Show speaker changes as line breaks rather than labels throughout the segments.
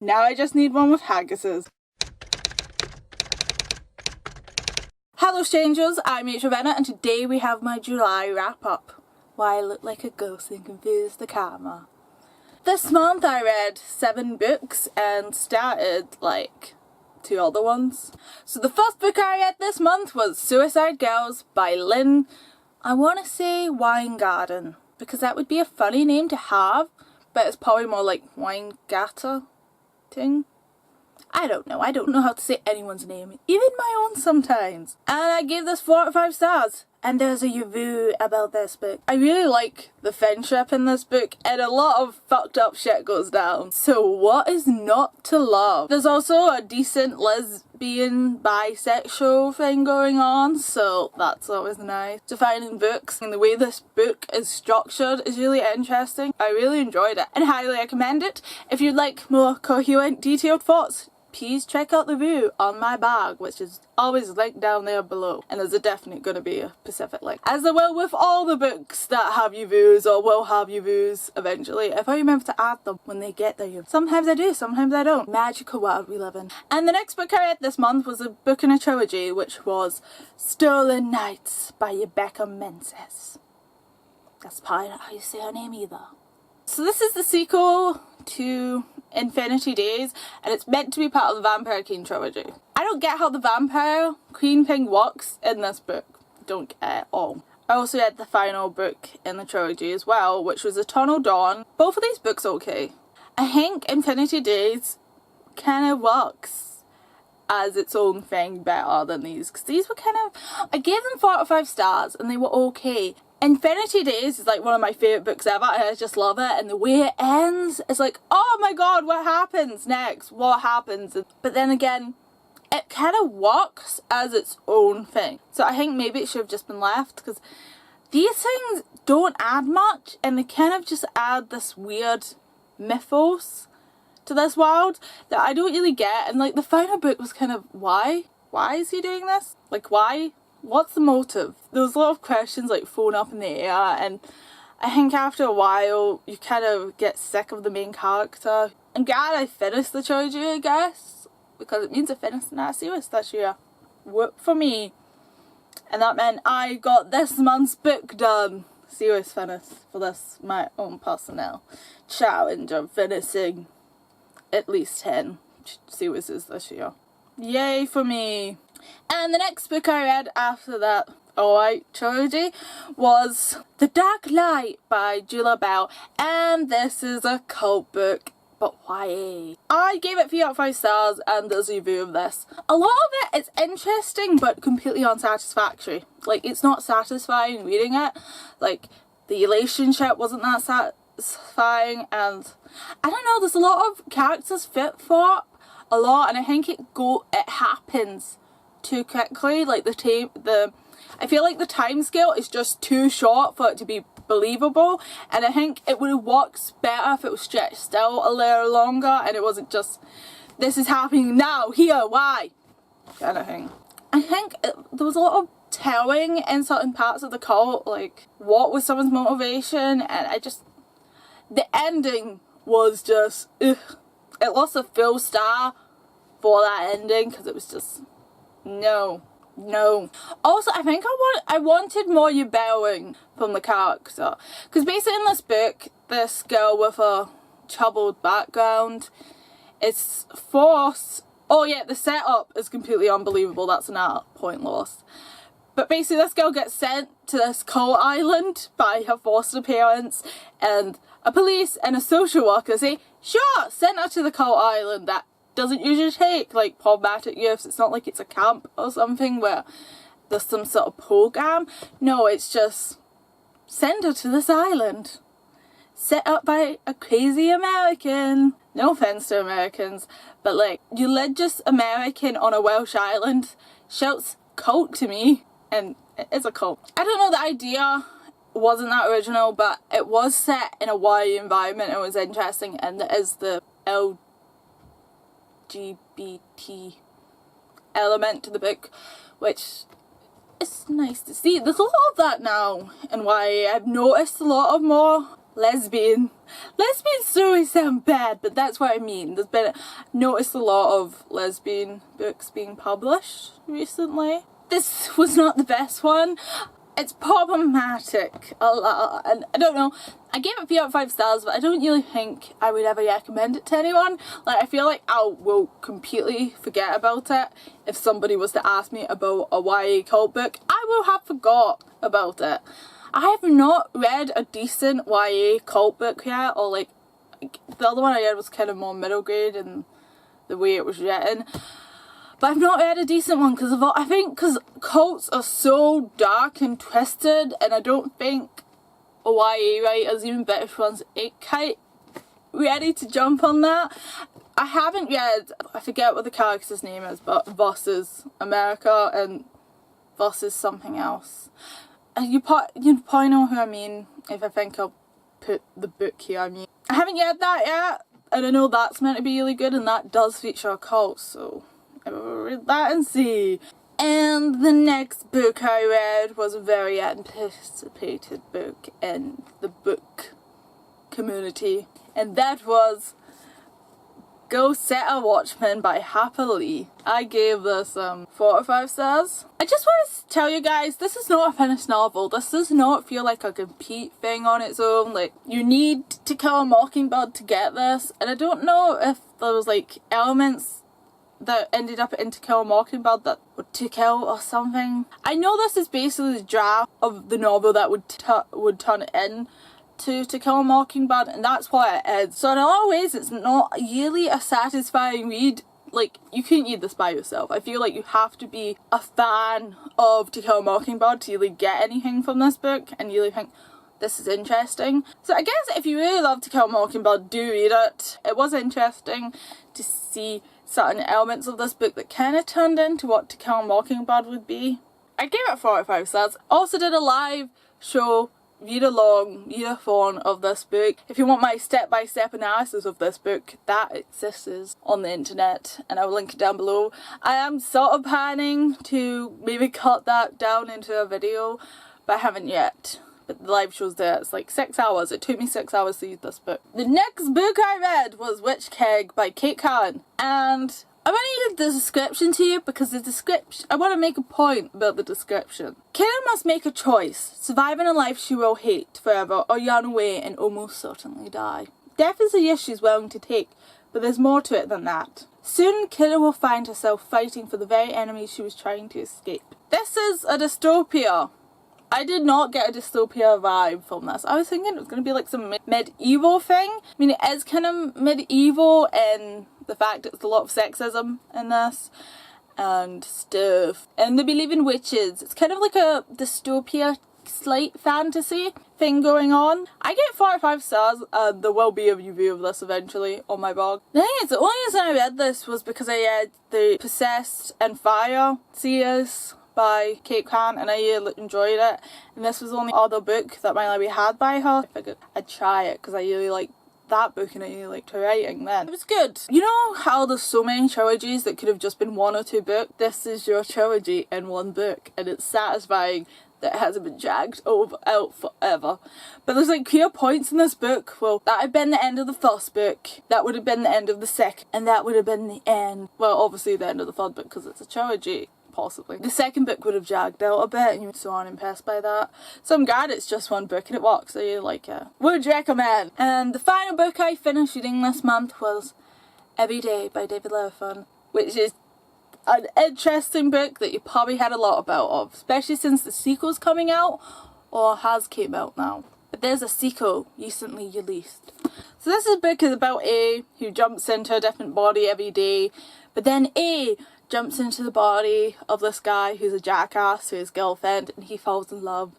Now I just need one with haggises. Hello strangers, I'm Maizel and today we have my July wrap up. Why I look like a ghost and confuse the camera. This month I read 7 books and started like 2 other ones. So the first book I read this month was Suicide Girls by Lynn, I want to say Weingarten, because that would be a funny name to have, but it's probably more like Weingarten. I don't know how to say anyone's name, even my own sometimes. And I gave this 4 out of 5 stars. And there's a review about this book. I really like the friendship in this book and a lot of fucked up shit goes down. So what is not to love? There's also a decent lesbian bisexual thing going on, so that's always nice. Defining books and the way this book is structured is really interesting. I really enjoyed it and highly recommend it. If you'd like more coherent, detailed thoughts, please check out the review on my blog, which is always linked down there below. And there's definitely going to be a specific link, as there will with all the books that have reviews or will have reviews eventually, if I remember to add them when they get there. Sometimes I do, sometimes I don't. Magical world we live in. And the next book I read this month was a book in a trilogy, which was Stolen Nights by Rebecca Menzies. That's probably not how you say her name either. So this is the sequel to Infinity Days, and it's meant to be part of the Vampire Queen trilogy. I don't get how the Vampire Queen thing works in this book. Don't get it at all. I also read the final book in the trilogy as well, which was Eternal Dawn. Both of these books are okay. I think Infinity Days kind of works as its own thing better than these, because these were kind of, I gave them 4 out of 5 stars and they were okay. Infinity Days is like one of my favourite books ever and I just love it, and the way it ends is like, oh my god, what happens next? What happens? But then again, it kind of works as its own thing. So I think maybe it should have just been left, because these things don't add much and they kind of just add this weird mythos to this world that I don't really get. And like the final book was kind of, why? Why is he doing this? Like why? What's the motive? There was a lot of questions like thrown up in the air, and I think after a while you kind of get sick of the main character. I'm glad I finished the trilogy, I guess, because it means I finished that series this year. Whoop for me. And that meant I got this month's book done. Series finished for this, my own personnel challenge of finishing at least 10 series this year. Yay for me. And the next book I read after that alright trilogy was The Dark Light by Julia Bell, and this is a cult book, but why? I gave it 3 out of 5 stars and there's a review of this. A lot of it is interesting but completely unsatisfactory. Like, it's not satisfying reading it. Like, the relationship wasn't that satisfying, and I don't know, there's a lot of characters fit for a lot, and I think it happens too quickly. Like I feel like the time scale is just too short for it to be believable, and I think it would have worked better if it was stretched out a little longer and it wasn't just, this is happening now, here, why, kind of thing. I think there was a lot of telling in certain parts of the cult, like what was someone's motivation, and the ending was just, ugh. It lost a full star for that ending because it was just, no. Also, I think I wanted more rebelling from the character, because basically in this book, this girl with a troubled background is forced. Oh yeah, the setup is completely unbelievable. That's another point lost. But basically, this girl gets sent to this cult island by her foster parents, and a police and a social worker say, sure, send her to the cult island. That doesn't usually take like problematic youths. It's not like it's a camp or something where there's some sort of program. No, it's just send her to this island set up by a crazy American. No offense to Americans, but like, religious American on a Welsh island shouts cult to me, and it's a cult. I don't know, the idea wasn't that original, but it was set in a war environment. It was interesting, and there is the LGBT element to the book, which is nice to see. There's a lot of that now in YA. I've noticed a lot of more lesbian stories sound bad, but that's what I mean. There's been noticed a lot of lesbian books being published recently. This was not the best one. It's problematic a lot, and I don't know. I gave it 3 out of 5 stars, but I don't really think I would ever recommend it to anyone. Like, I feel like I will completely forget about it if somebody was to ask me about a YA cult book. I will have forgot about it. I have not read a decent YA cult book yet, or like the other one I read was kind of more middle grade in the way it was written. But I've not read a decent one because I think because cults are so dark and twisted, and I don't think YA writers, even British ones, ain't quite ready to jump on that. I haven't read, I forget what the character's name is, but Versus America and Versus something else. You probably know who I mean if I think I'll put the book here. I haven't read that yet, and I know that's meant to be really good, and that does feature a cult, so I will read that and see. And the next book I read was a very anticipated book in the book community, and that was Go Set A Watchman by Harper Lee. I gave this 4 out of 5 stars. I just want to tell you guys, this is not a finished novel. This does not feel like a complete thing on its own. Like, you need To Kill a Mockingbird to get this, and I don't know if there was like elements that ended up in To Kill a Mockingbird that would To Kill or something. I know this is basically the draft of the novel that would turn it in to Kill a Mockingbird, and that's what it is. So in a lot of ways it's not really a satisfying read. Like, you couldn't read this by yourself. I feel like you have to be a fan of To Kill a Mockingbird to really get anything from this book and really think this is interesting. So I guess if you really love To Kill a Mockingbird, do read it. It was interesting to see certain elements of this book that kind of turned into what To Kill a Mockingbird would be. I gave it 4 out of 5 stars. Also did a live show, read-along of this book. If you want my step-by-step analysis of this book, that exists on the internet, and I will link it down below. I am sort of planning to maybe cut that down into a video, but I haven't yet. But the live show's there. It's like 6 hours. It took me 6 hours to read this book. The next book I read was Witch Keg by Cann. And I'm going to read the description to you because the description, I want to make a point about the description. Cann must make a choice, survive in a life she will hate forever or run away and almost certainly die. Death is a risk she's willing to take, but there's more to it than that. Soon Cann will find herself fighting for the very enemy she was trying to escape. This is a dystopia. I did not get a dystopia vibe from this. I was thinking it was going to be like some medieval thing. I mean, it is kind of medieval in the fact it's a lot of sexism in this and stuff. And they believe in witches. It's kind of like a dystopia, slight fantasy thing going on. I get 4 out of 5 stars, and there will be a review of this eventually on my blog. The thing is, the only reason I read this was because I read the Possessed and Fire series by Cann, and I really enjoyed it, and this was the only other book that my library had by her. I figured I'd try it because I really liked that book and I really liked her writing then. It was good. You know how there's so many trilogies that could have just been 1 or 2 books? This is your trilogy in 1 book, and it's satisfying that it hasn't been dragged out forever. But there's like clear points in this book. Well, that had been the end of the first book, that would have been the end of the second, and that would have been the end, well, obviously the end of the third book because it's a trilogy. Possibly. The second book would have dragged out a bit and you were so unimpressed by that. So I'm glad it's just 1 book and it works, so you like it. Would recommend. And the final book I finished reading this month was Every Day by David Levithan, which is an interesting book that you probably had a lot of, especially since the sequel's coming out, or has came out now. But there's a sequel recently released. So this book is about A, who jumps into a different body every day, but then A jumps into the body of this guy who's a jackass to his girlfriend, and he falls in love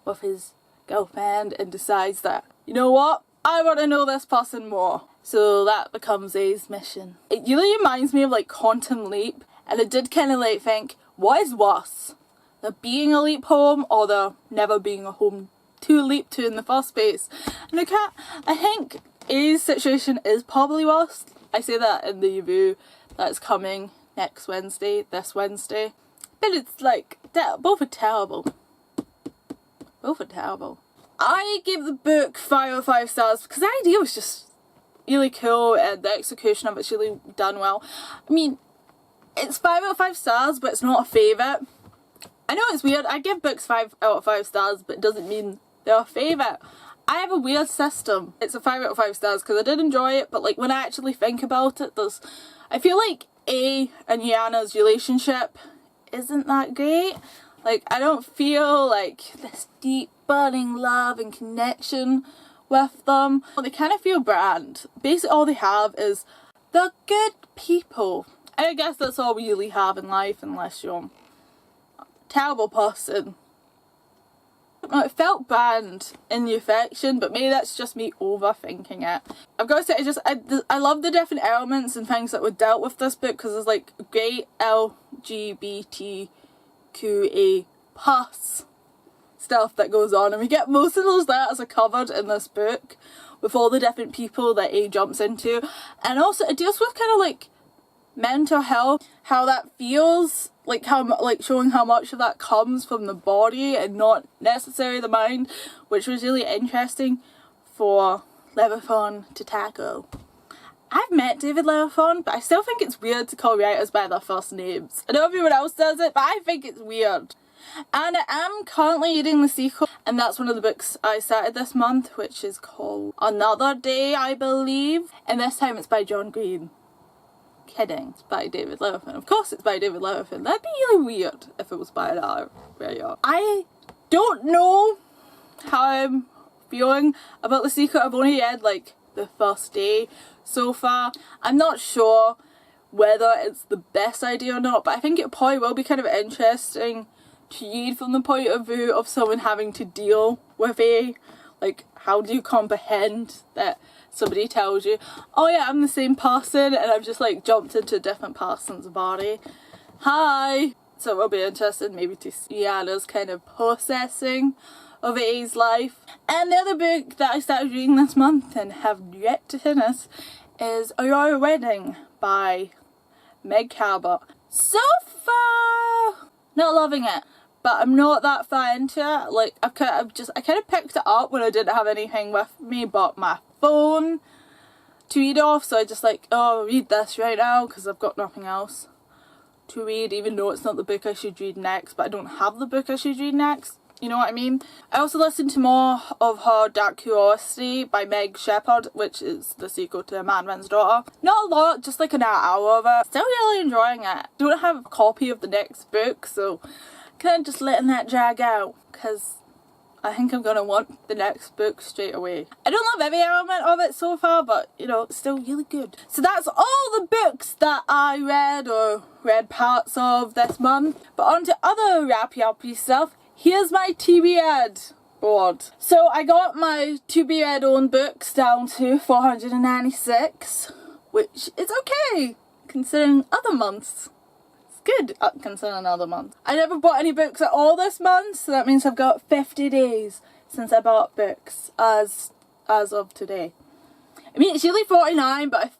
with his girlfriend and decides that, you know what, I want to know this person more. So that becomes A's mission. It really reminds me of like Quantum Leap, and I did kind of like think, what is worse? There being a leap home or there never being a home to leap to in the first place? And I think A's situation is probably worse. I say that in the review that's coming next Wednesday, this Wednesday. But it's like, both are terrible. Both are terrible. I gave the book 5 out of 5 stars because the idea was just really cool and the execution of it's really done well. I mean, it's 5 out of 5 stars, but it's not a favourite. I know it's weird, I give books 5 out of 5 stars, but it doesn't mean they're a favourite. I have a weird system. It's a 5 out of 5 stars because I did enjoy it, but like when I actually think about it, I feel like A and Yana's relationship isn't that great. Like, I don't feel like this deep burning love and connection with them. They kind of feel bland. Basically all they have is they're good people. And I guess that's all we really have in life unless you're a terrible person. No, it felt bland in the affection, but maybe that's just me overthinking it. I've got to say, I love the different elements and things that were dealt with this book because there's like great LGBTQA+ stuff that goes on, and we get most of those letters are covered in this book with all the different people that A jumps into, and also it deals with kind of like mental health, how that feels, like showing how much of that comes from the body and not necessarily the mind, which was really interesting for Levithan to tackle. I've met David Levithan, but I still think it's weird to call writers by their first names. I know everyone else does it, but I think it's weird. And I am currently reading the sequel, and that's one of the books I started this month, which is called Another Day, I believe. And this time it's by John Green. Kidding, it's by David Levithan. Of course it's by David Levithan. That'd be really weird if it was by another writer. I don't know how I'm feeling about the sequel. I've only read like the first day so far. I'm not sure whether it's the best idea or not, but I think it probably will be kind of interesting to read from the point of view of someone having to deal with A. Like, how do you comprehend that somebody tells you, oh yeah, I'm the same person, and I've just like jumped into a different person's body. Hi! So it will be interesting maybe to see Anna's kind of processing of A's life. And the other book that I started reading this month and have yet to finish is A Royal Wedding by Meg Cabot. So far, not loving it. But I'm not that far into it. Like, I kind of picked it up when I didn't have anything with me but my phone to read off, so I just like, oh, I'll read this right now because I've got nothing else to read, even though it's not the book I should read next, but I don't have the book I should read next. You know what I mean? I also listened to more of her Dark Curiosity by Meg Shepherd, which is the sequel to A Mandarin's Daughter. Not a lot, just like an hour of it. Still really enjoying it. Don't have a copy of the next book, so kind of just letting that drag out because I think I'm going to want the next book straight away. I don't love every element of it so far, but you know, it's still really good. So that's all the books that I read or read parts of this month. But on to other wrappy stuff. Here's my TBR board. So I got my TBR owned books down to 496, which is okay considering other months. Good considering another month. I never bought any books at all this month, so that means I've got 50 days since I bought books as of today. I mean, it's usually 49, but I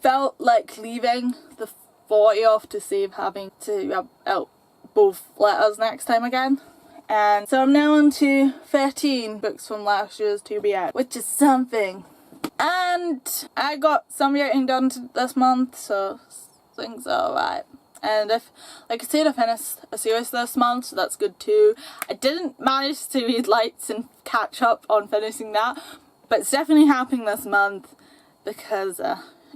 felt like leaving the 40 off to save having to out both letters next time again. And so I'm now on to 13 books from last year's TBR, which is something. And I got some writing done this month, so things are alright. And if, like I said, I finished a series this month, so that's good too. I didn't manage to read Lights and catch up on finishing that, but it's definitely happening this month because,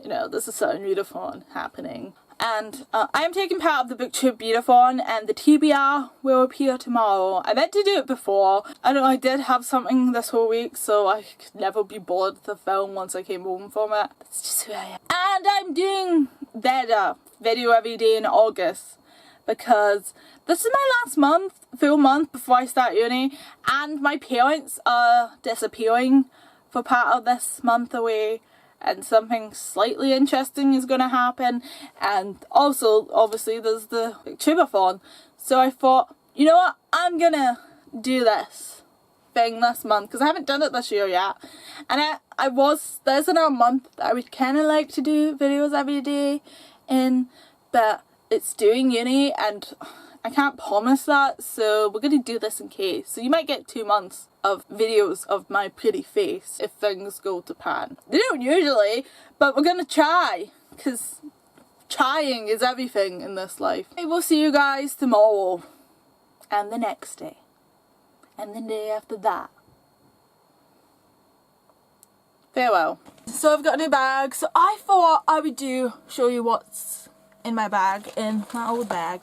you know, there's a certain readathon happening. And I am taking part of the BookTube readathon, and the TBR will appear tomorrow. I meant to do it before. I don't know, I did have something this whole week, so I could never be bored with the film once I came home from it. That's just who I am. And I'm doing VEDA, video every day in August, because this is my last full month before I start uni, and my parents are disappearing for part of this month away, and something slightly interesting is going to happen, and also obviously there's the BookTubeathon. So I thought, you know what, I'm gonna do this thing this month because I haven't done it this year yet, and there's another month that I would kind of like to do videos every day in, but it's doing uni and I can't promise that, so we're gonna do this in case. So you might get 2 months of videos of my pretty face if things go to plan. They don't usually, but we're gonna try, because trying is everything in this life. I will see you guys tomorrow, and the next day, and the day after that. Farewell. So I've got a new bag, so I thought I would show you what's in my bag, in my old bag.